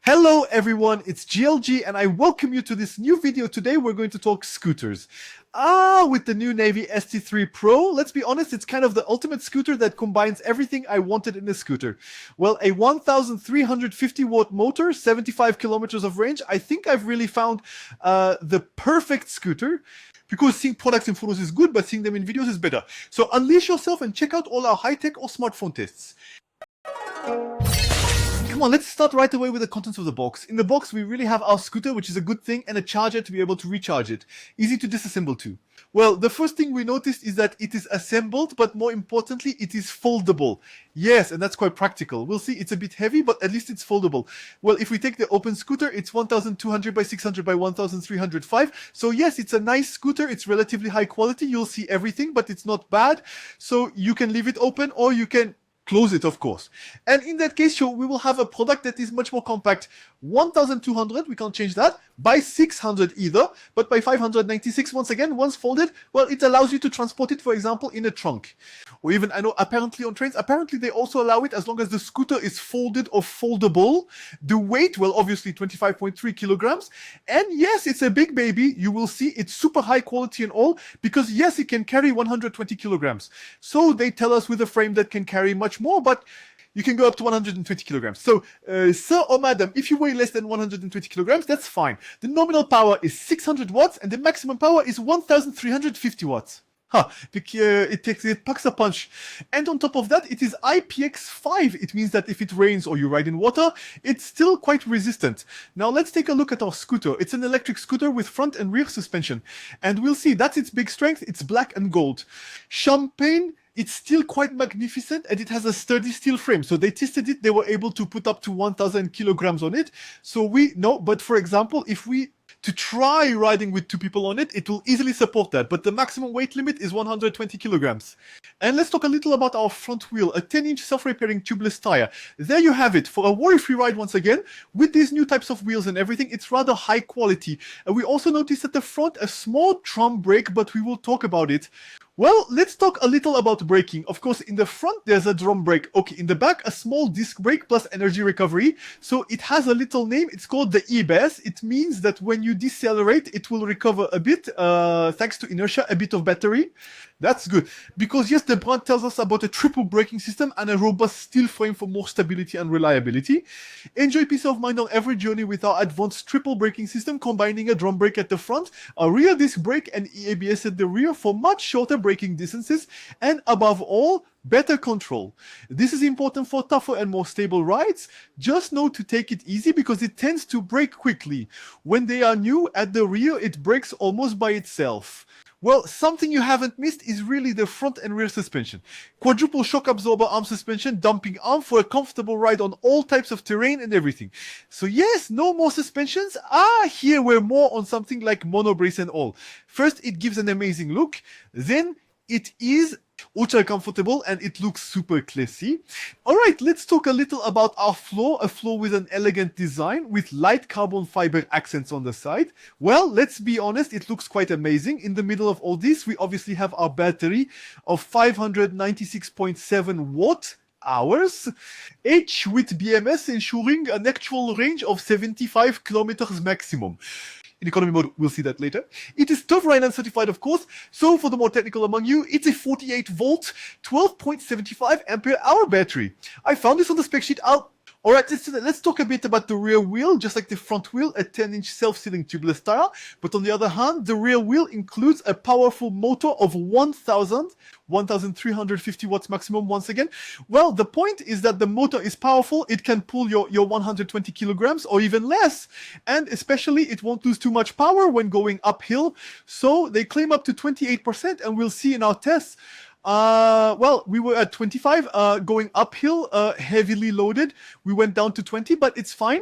Hello everyone, it's GLG and I welcome you to this new video. Today we're going to talk scooters. With the new Navee ST3 Pro, let's be honest, it's kind of the ultimate scooter that combines everything I wanted in a scooter. Well, a 1350 watt motor, 75 kilometers of range. I think I've really found the perfect scooter. Because seeing products in photos is good, but seeing them in videos is better. So unleash yourself and check out all our high-tech or smartphone tests. Come on, let's start right away with the contents of the box. In the box, we really have our scooter, which is a good thing, and a charger to be able to recharge it. Easy to disassemble too. Well, the first thing we noticed is that it is assembled, but more importantly, it is foldable. Yes, and that's quite practical. We'll see, it's a bit heavy, but at least it's foldable. Well, if we take the open scooter, it's 1200 by 600 by 1305. So yes, it's a nice scooter. It's relatively high quality. You'll see everything, but it's not bad. So you can leave it open or you can close it, of course. And in that case, we will have a product that is much more compact. 1200, we can't change that, by 600 either, but by 596 once again, once folded, well, it allows you to transport it, for example, in a trunk. Or even, I know, apparently on trains, apparently they also allow it as long as the scooter is folded or foldable. The weight, well, obviously 25.3 kilograms. And yes, it's a big baby. You will see it's super high quality and all, because yes, it can carry 120 kilograms. So they tell us with a frame that can carry much more, but you can go up to 120 kilograms. So, sir or madam, if you weigh less than 120 kilograms, that's fine. The nominal power is 600 watts and the maximum power is 1350 watts. It packs a punch. And on top of that, it is IPX5. It means that if it rains or you ride in water, it's still quite resistant. Now let's take a look at our scooter. It's an electric scooter with front and rear suspension. And we'll see, that's its big strength. It's black and gold. Champagne, it's still quite magnificent and it has a sturdy steel frame. So they tested it, they were able to put up to 1000 kilograms on it. So we know, but for example, if we to try riding with two people on it, it will easily support that. But the maximum weight limit is 120 kilograms. And let's talk a little about our front wheel, a 10-inch self-repairing tubeless tire. There you have it for a worry-free ride once again. With these new types of wheels and everything, it's rather high quality. And we also noticed at the front a small drum brake, but we will talk about it. Well, let's talk a little about braking. Of course, in the front, there's a drum brake. Okay, in the back, a small disc brake plus energy recovery. So it has a little name. It's called the EABS. It means that when you decelerate, it will recover a bit, thanks to inertia, a bit of battery. That's good. Because yes, the brand tells us about a triple braking system and a robust steel frame for more stability and reliability. Enjoy peace of mind on every journey with our advanced triple braking system, combining a drum brake at the front, a rear disc brake and EABS at the rear for much shorter braking distances, and above all, better control. This is important for tougher and more stable rides. Just know to take it easy because it tends to brake quickly. When they are new, at the rear, it brakes almost by itself. Well, something you haven't missed is really the front and rear suspension. Quadruple shock absorber arm suspension, dumping arm for a comfortable ride on all types of terrain and everything. So yes, no more suspensions. Here we're more on something like mono brace and all. First, it gives an amazing look. Then it is ultra comfortable and it looks super classy. Alright, let's talk a little about our floor, a floor with an elegant design with light carbon fiber accents on the side. Well, let's be honest, it looks quite amazing. In the middle of all this, we obviously have our battery of 596.7 watt hours, each with BMS ensuring an actual range of 75 kilometers maximum. In economy mode, we'll see that later. It is TÜV certified, of course. So for the more technical among you, it's a 48 volt, 12.75 ampere hour battery. I found this on the spec sheet. Alright, let's talk a bit about the rear wheel. Just like the front wheel, a 10-inch self-sealing tubeless tire. But on the other hand, the rear wheel includes a powerful motor of 1350 watts maximum once again. Well, the point is that the motor is powerful. It can pull your 120 kilograms or even less. And especially, it won't lose too much power when going uphill. So they claim up to 28%, and we'll see in our tests. Well, we were at 25, going uphill, heavily loaded. We went down to 20, but it's fine.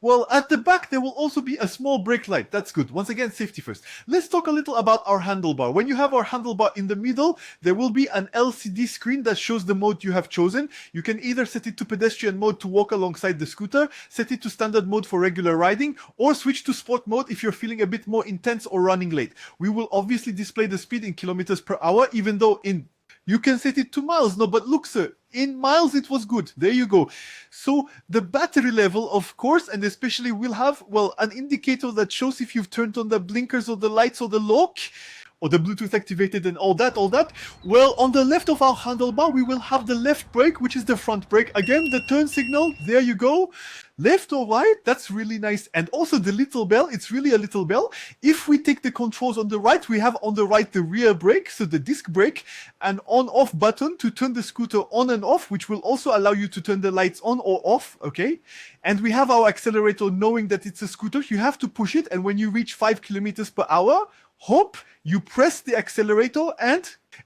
Well, at the back, there will also be a small brake light. That's good. Once again, safety first. Let's talk a little about our handlebar. When you have our handlebar in the middle, there will be an LCD screen that shows the mode you have chosen. You can either set it to pedestrian mode to walk alongside the scooter, set it to standard mode for regular riding, or switch to sport mode if you're feeling a bit more intense or running late. We will obviously display the speed in kilometers per hour, even though you can set it to miles. No, but look, sir, In miles, it was good. There you go. So the battery level, of course, and especially we'll have, well, an indicator that shows if you've turned on the blinkers or the lights or the lock, or the Bluetooth activated and all that. Well, on the left of our handlebar, we will have the left brake, which is the front brake. Again, the turn signal, there you go. Left or right, that's really nice. And also the little bell, it's really a little bell. If we take the controls on the right, we have on the right the rear brake, so the disc brake, an on-off button to turn the scooter on and off, which will also allow you to turn the lights on or off, okay? And we have our accelerator. Knowing that it's a scooter, you have to push it, and when you reach 5 kilometers per hour, hop, you press the accelerator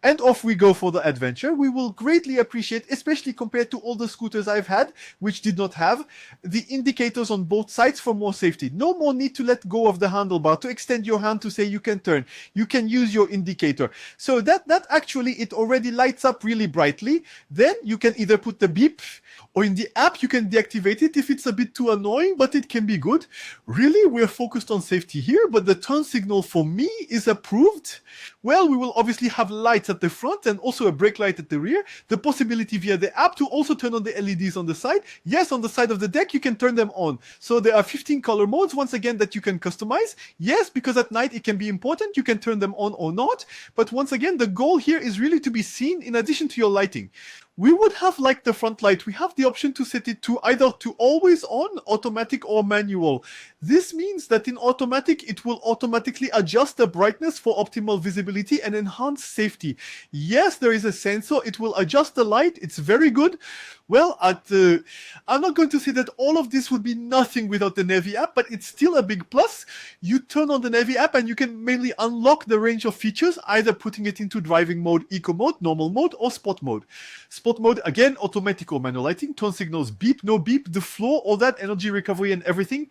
and off we go for the adventure. We will greatly appreciate, especially compared to all the scooters I've had, which did not have, the indicators on both sides for more safety. No more need to let go of the handlebar to extend your hand to say you can turn. You can use your indicator. So that actually, it already lights up really brightly. Then you can either put the beep, or in the app you can deactivate it if it's a bit too annoying, but it can be good. Really, we're focused on safety here, but the turn signal for me is approved. Well, we will obviously have lights at the front and also a brake light at the rear. The possibility via the app to also turn on the LEDs on the side. Yes, on the side of the deck, you can turn them on. So there are 15 color modes, once again, that you can customize. Yes, because at night it can be important. You can turn them on or not. But once again, the goal here is really to be seen in addition to your lighting. We would have, like the front light, we have the option to set it to either to always on, automatic or manual. This means that in automatic, it will automatically adjust the brightness for optimal visibility and enhance safety. Yes, there is a sensor. It will adjust the light. It's very good. Well, I'm not going to say that all of this would be nothing without the NAVEE app, but it's still a big plus. You turn on the NAVEE app and you can mainly unlock the range of features, either putting it into driving mode, eco mode, normal mode, or sport mode. Sport mode, again, automatic or manual lighting, turn signals, beep, no beep, the floor, all that, energy recovery and everything.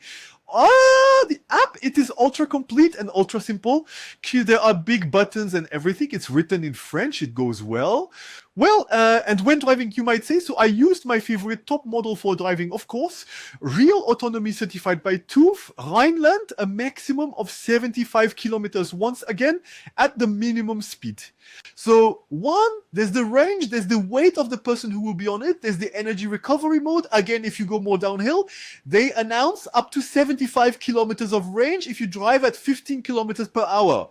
The app, it is ultra complete and ultra simple. There are big buttons and everything. It's written in French. It goes well. Well, and when driving, you might say, so I used my favorite top model for driving, of course, real autonomy certified by TÜV, Rhineland, a maximum of 75 kilometers once again at the minimum speed. So one, there's the range, there's the weight of the person who will be on it, there's the energy recovery mode. Again, if you go more downhill, they announce up to 75 kilometers of range if you drive at 15 kilometers per hour.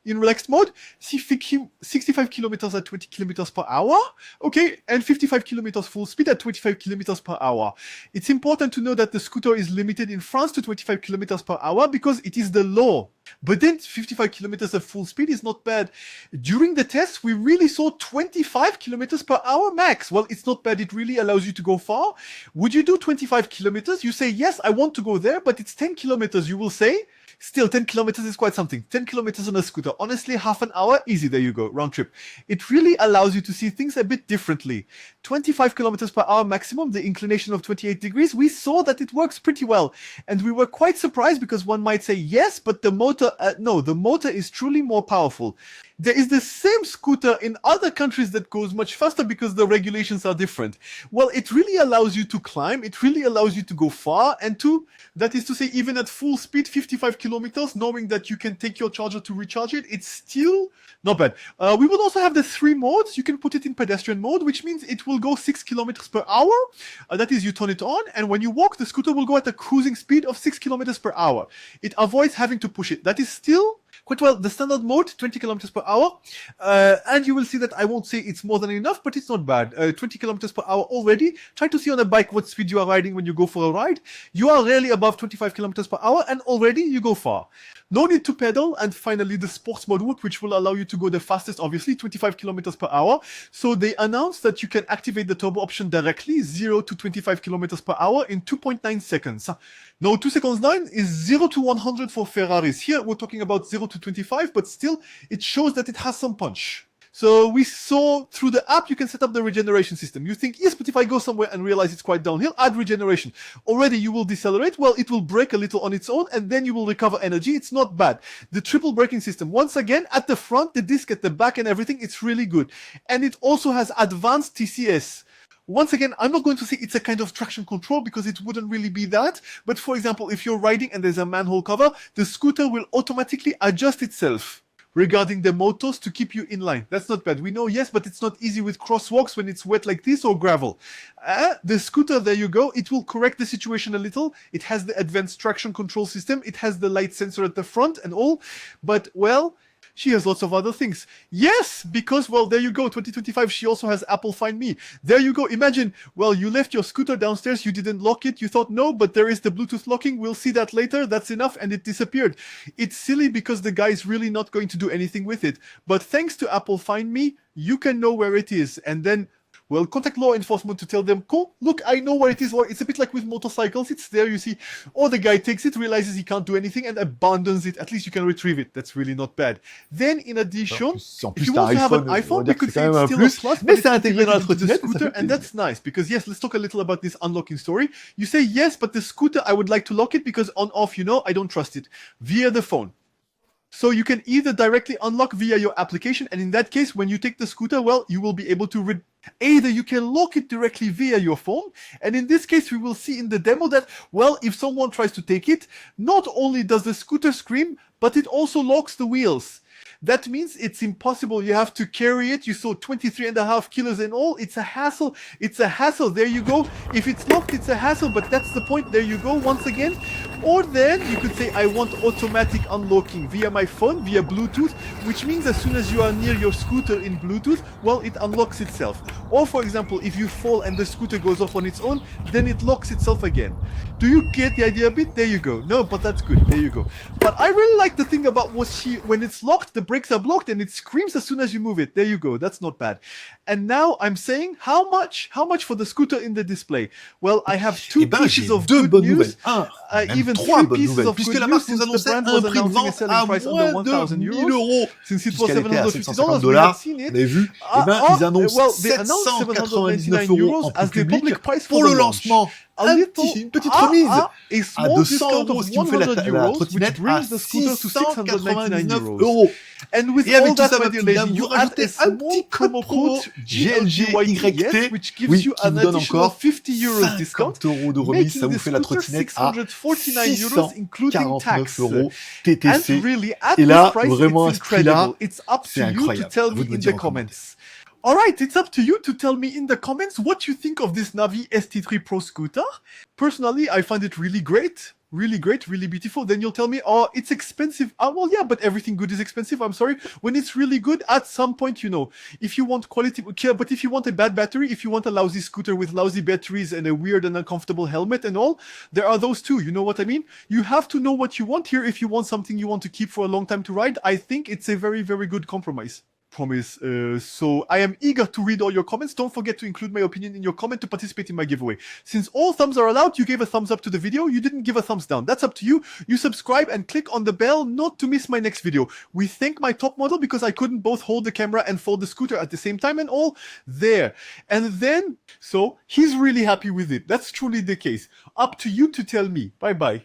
In relaxed mode, 65 kilometers at 20 kilometers per hour, okay, and 55 kilometers full speed at 25 kilometers per hour. It's important to know that the scooter is limited in France to 25 kilometers per hour because it is the law. But then 55 kilometers of full speed is not bad. During the test, we really saw 25 kilometers per hour max. Well, it's not bad. It really allows you to go far. Would you do 25 kilometers? You say, yes, I want to go there, but it's 10 kilometers. You will say, still, 10 kilometers is quite something. 10 kilometers on a scooter. Honestly, half an hour, easy, there you go, round trip. It really allows you to see things a bit differently. 25 kilometers per hour maximum, the inclination of 28 degrees, we saw that it works pretty well. And we were quite surprised because one might say, yes, but the motor, no, the motor is truly more powerful. There is the same scooter in other countries that goes much faster because the regulations are different. Well, it really allows you to climb, it really allows you to go far, and that is to say, even at full speed, 55 kilometers, knowing that you can take your charger to recharge it, it's still not bad. We would also have the 3 modes. You can put it in pedestrian mode, which means it will go 6 kilometers per hour. That is, you turn it on, and when you walk, the scooter will go at a cruising speed of 6 kilometers per hour. It avoids having to push it. That is still quite well. The standard mode, 20 kilometers per hour. And you will see that I won't say it's more than enough, but it's not bad. 20 kilometers per hour already. Try to see on a bike what speed you are riding when you go for a ride. You are rarely above 25 kilometers per hour, and already you go far. No need to pedal. And finally, the sports mode, which will allow you to go the fastest, obviously, 25 kilometers per hour. So they announced that you can activate the turbo option directly, 0 to 25 kilometers per hour in 2.9 seconds. No, 2 seconds 9 is 0 to 100 for Ferraris. Here, we're talking about 0 to 25, but still, it shows that it has some punch. So we saw through the app, you can set up the regeneration system. You think, yes, but if I go somewhere and realize it's quite downhill, add regeneration. Already you will decelerate. Well, it will brake a little on its own, and then you will recover energy. It's not bad. The triple braking system, once again, at the front, the disc at the back and everything, it's really good. And it also has advanced TCS. Once again, I'm not going to say it's a kind of traction control because it wouldn't really be that. But for example, if you're riding and there's a manhole cover, the scooter will automatically adjust itself. regarding the motors to keep you in line. That's not bad. We know, yes, but it's not easy with crosswalks when it's wet like this or gravel. The scooter, there you go. It will correct the situation a little. It has the advanced traction control system. It has the light sensor at the front and all. But, well, she has lots of other things. Yes, because, well, there you go. 2025, she also has Apple Find Me. There you go. Imagine, well, you left your scooter downstairs. You didn't lock it. You thought, no, but there is the Bluetooth locking. We'll see that later. That's enough. And it disappeared. It's silly because the guy is really not going to do anything with it. But thanks to Apple Find Me, you can know where it is. And then, well, contact law enforcement to tell them, cool, look, I know where it is. Well, it's a bit like with motorcycles. It's there, you see. Or the guy takes it, realizes he can't do anything, and abandons it. At least you can retrieve it. That's really not bad. Then, in addition, if you want to have an iPhone, we could say it's still a plus, but it's intégré dans the scooter, and that's nice. Because, yes, let's talk a little about this unlocking story. You say, yes, but the scooter, I would like to lock it because on-off, you know, I don't trust it. Via the phone. So you can either directly unlock via your application, and in that case, when you take the scooter, well, you will be able to either you can lock it directly via your phone, and in this case, we will see in the demo that, well, if someone tries to take it, not only does the scooter scream, but it also locks the wheels. That means it's impossible. You have to carry it. You saw 23.5 kilos in all. It's a hassle. It's a hassle. There you go. If it's locked, it's a hassle, but that's the point. There you go once again. Or then you could say, I want automatic unlocking via my phone, via Bluetooth, which means as soon as you are near your scooter in Bluetooth, well, it unlocks itself. Or for example, if you fall and the scooter goes off on its own, then it locks itself again. Do you get the idea a bit? There you go. No, but that's good. There you go. But I really like the thing about when it's locked, the brakes are blocked and it screams as soon as you move it. There you go. That's not bad. And now I'm saying, how much for the scooter in the display? Well, I have two pieces of good news. Even three pieces of good news since the brand was announcing a selling price under 1,000 euros. Since it was $750, we have seen it. Ils annoncent well, they announced 799 euros as the public price pour le lancement. Une petite remise à 200 euros si tu me fais la trottinette, à 699 euros. And with all that, my dear lady, you add a small promo code GLGYT, which gives you an additional 50 euros discount, de remise, ça vous fait la trottinette à 649 euros TTC. Et là, vraiment, à ce prix-là, c'est incroyable. Tell me in the comments. Alright, it's up to you to tell me in the comments what you think of this Navee ST3 Pro scooter. Personally, I find it really great, really beautiful. Then you'll tell me, oh, it's expensive. Well, yeah, but everything good is expensive. I'm sorry. When it's really good, at some point, you know, if you want quality, but if you want a bad battery, if you want a lousy scooter with lousy batteries and a weird and uncomfortable helmet and all, there are those too. You know what I mean? You have to know what you want here. If you want something you want to keep for a long time to ride, I think it's a very good compromise. Promise. So I am eager to read all your comments. Don't forget to include my opinion in your comment to participate in my giveaway. Since all thumbs are allowed, you gave a thumbs up to the video. You didn't give a thumbs down. That's up to you. You subscribe and click on the bell not to miss my next video. We thank my top model because I couldn't both hold the camera and fold the scooter at the same time and all there. And then, so he's really happy with it. That's truly the case. Up to you to tell me. Bye-bye.